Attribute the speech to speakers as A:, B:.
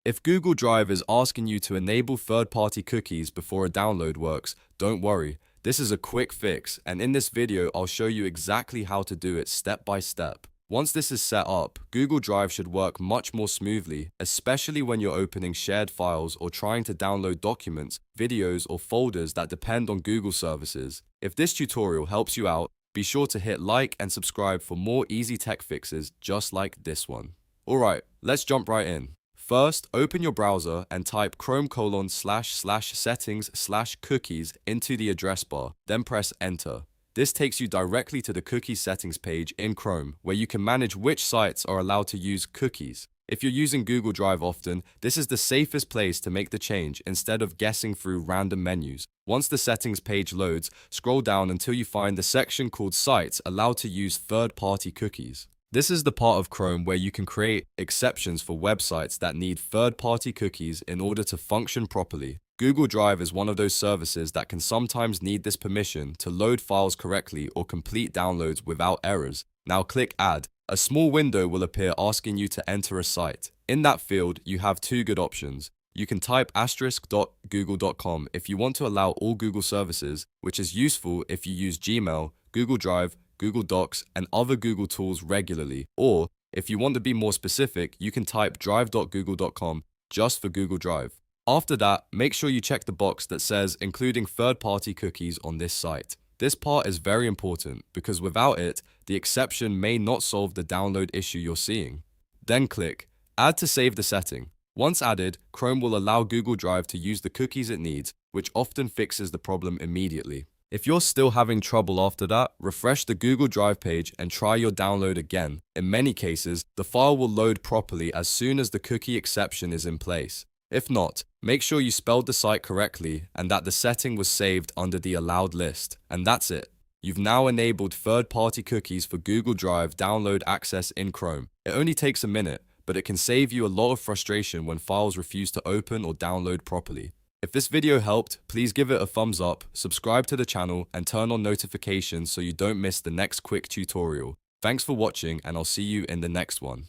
A: If Google Drive is asking you to enable third-party cookies before a download works, don't worry. This is a quick fix, and in this video, I'll show you exactly how to do it step by step. Once this is set up, Google Drive should work much more smoothly, especially when you're opening shared files or trying to download documents, videos, or folders that depend on Google services. If this tutorial helps you out, be sure to hit like and subscribe for more easy tech fixes just like this one. Alright, let's jump right in. First, open your browser and type chrome://settings/cookies into the address bar, then press enter. This takes you directly to the cookie settings page in Chrome, where you can manage which sites are allowed to use cookies. If you're using Google Drive often, this is the safest place to make the change instead of guessing through random menus. Once the settings page loads, scroll down until you find the section called Sites allowed to use third-party cookies. This is the part of Chrome where you can create exceptions for websites that need third-party cookies in order to function properly. Google Drive is one of those services that can sometimes need this permission to load files correctly or complete downloads without errors. Now click Add. A small window will appear asking you to enter a site. In that field, you have two good options. You can type *google.com if you want to allow all Google services, which is useful if you use Gmail, Google Drive, Google Docs, and other Google tools regularly. Or, if you want to be more specific, you can type drive.google.com just for Google Drive. After that, make sure you check the box that says including third-party cookies on this site. This part is very important because without it, the exception may not solve the download issue you're seeing. Then click Add to save the setting. Once added, Chrome will allow Google Drive to use the cookies it needs, which often fixes the problem immediately. If you're still having trouble after that, refresh the Google Drive page and try your download again. In many cases, the file will load properly as soon as the cookie exception is in place. If not, make sure you spelled the site correctly and that the setting was saved under the allowed list. And that's it. You've now enabled third-party cookies for Google Drive download access in Chrome. It only takes a minute, but it can save you a lot of frustration when files refuse to open or download properly. If this video helped, please give it a thumbs up, subscribe to the channel, and turn on notifications so you don't miss the next quick tutorial. Thanks for watching, and I'll see you in the next one.